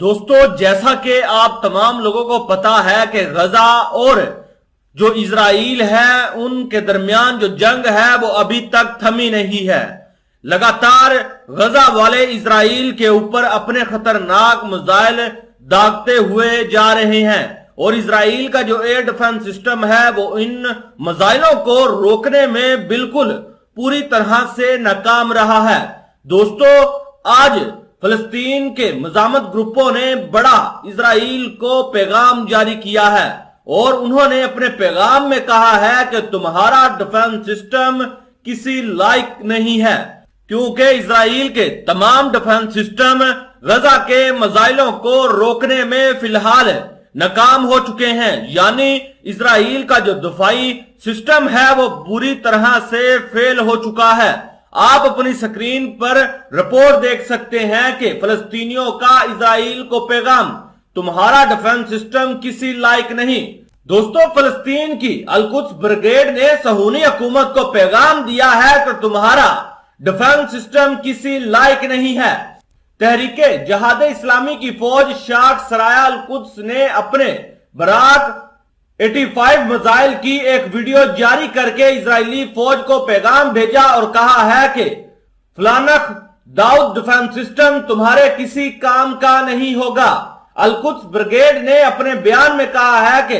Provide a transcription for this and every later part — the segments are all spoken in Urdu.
دوستو جیسا کہ آپ تمام لوگوں کو پتا ہے کہ غزہ اور جو اسرائیل ہے ان کے درمیان جو جنگ ہے وہ ابھی تک تھمی نہیں ہے۔ لگاتار غزہ والے اسرائیل کے اوپر اپنے خطرناک میزائل داغتے ہوئے جا رہے ہیں اور اسرائیل کا جو ایئر ڈیفنس سسٹم ہے وہ ان میزائلوں کو روکنے میں بالکل پوری طرح سے ناکام رہا ہے۔ دوستو آج فلسطین کے مزاحمت گروپوں نے بڑا اسرائیل کو پیغام جاری کیا ہے اور انہوں نے اپنے پیغام میں کہا ہے کہ تمہارا ڈیفنس سسٹم کسی لائق نہیں ہے، کیونکہ اسرائیل کے تمام ڈیفنس سسٹم غزہ کے میزائلوں کو روکنے میں فی الحال ناکام ہو چکے ہیں، یعنی اسرائیل کا جو دفاعی سسٹم ہے وہ بری طرح سے فیل ہو چکا ہے۔ آپ اپنی سکرین پر رپورٹ دیکھ سکتے ہیں کہ فلسطینیوں کا اسرائیل کو پیغام، تمہارا ڈیفنس سسٹم کسی لائق نہیں۔ دوستو فلسطین کی القدس بریگیڈ نے صہیونی حکومت کو پیغام دیا ہے کہ تمہارا ڈیفنس سسٹم کسی لائق نہیں ہے۔ تحریک جہاد اسلامی کی فوج شاخ سرایہ القدس نے اپنے براق 85 میزائل کی ایک ویڈیو جاری کر کے اسرائیلی فوج کو پیغام بھیجا اور کہا ہے کہ فلانخ داؤد ڈیفنس سسٹم تمہارے کسی کام کا نہیں ہوگا۔ القدس بریگیڈ نے اپنے بیان میں کہا ہے کہ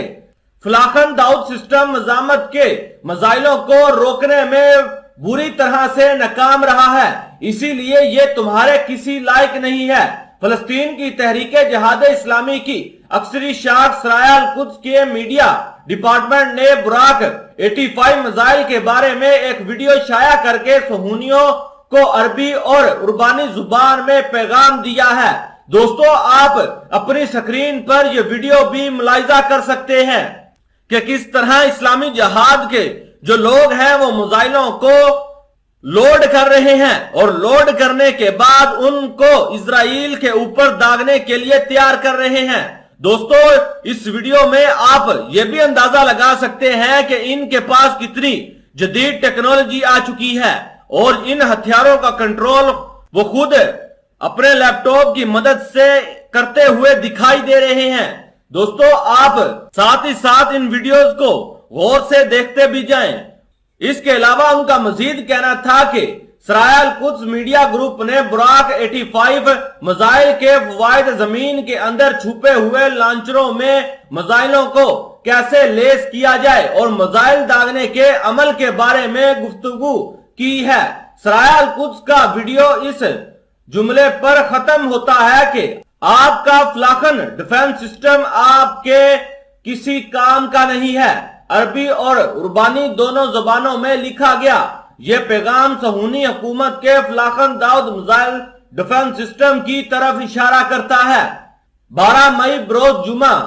فلاخن داؤد سسٹم مزاحمت کے میزائلوں کو روکنے میں بری طرح سے ناکام رہا ہے، اسی لیے یہ تمہارے کسی لائق نہیں ہے۔ فلسطین کی تحریک جہاد اسلامی کی عسکری شاخ سرایہ القدس کے میڈیا ڈپارٹمنٹ نے براق 85 میزائل کے بارے میں ایک ویڈیو شائع کر کے صہیونیوں کو عربی اور عربانی زبان میں پیغام دیا ہے۔ دوستو آپ اپنی سکرین پر یہ ویڈیو بھی ملاحظہ کر سکتے ہیں کہ کس طرح اسلامی جہاد کے جو لوگ ہیں وہ میزائلوں کو لوڈ کر رہے ہیں اور لوڈ کرنے کے بعد ان کو اسرائیل کے اوپر داغنے کے لیے تیار کر رہے ہیں۔ دوستو اس ویڈیو میں آپ یہ بھی اندازہ لگا سکتے ہیں کہ ان کے پاس کتنی جدید ٹیکنالوجی آ چکی ہے اور ان ہتھیاروں کا کنٹرول وہ خود اپنے لیپ ٹاپ کی مدد سے کرتے ہوئے دکھائی دے رہے ہیں۔ دوستو آپ ساتھ ہی ساتھ ان ویڈیوز کو غور سے دیکھتے بھی جائیں۔ اس کے علاوہ ان کا مزید کہنا تھا کہ سرایہ القدس میڈیا گروپ نے براق 85 میزائل کے فوائد زمین کے اندر چھپے ہوئے لانچروں میں میزائلوں کو کیسے لیس کیا جائے اور میزائل داغنے کے عمل کے بارے میں گفتگو کی ہے۔ سرایہ القدس کا ویڈیو اس جملے پر ختم ہوتا ہے کہ آپ کا فلاخن ڈیفنس سسٹم آپ کے کسی کام کا نہیں ہے۔ عربی اور عربانی دونوں زبانوں میں لکھا گیا یہ پیغام صہیونی حکومت کے فلاخن داؤد میزائل ڈیفنس سسٹم کی طرف اشارہ کرتا ہے۔ 12 مئی بروز جمعہ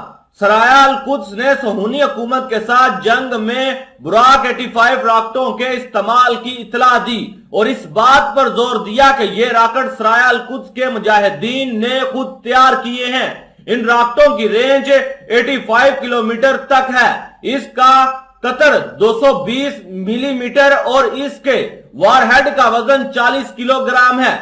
سرایہ القدس نے صہیونی حکومت کے ساتھ جنگ میں براق 85 راکٹوں کے استعمال کی اطلاع دی اور اس بات پر زور دیا کہ یہ راکٹ سرایہ القدس کے مجاہدین نے خود تیار کیے ہیں۔ ان راکٹوں کی رینج 85 کلومیٹر تک ہے، اس کا قطر 220 ملی میٹر اور اس کے وار ہیڈ کا وزن 40 کلو گرام ہے۔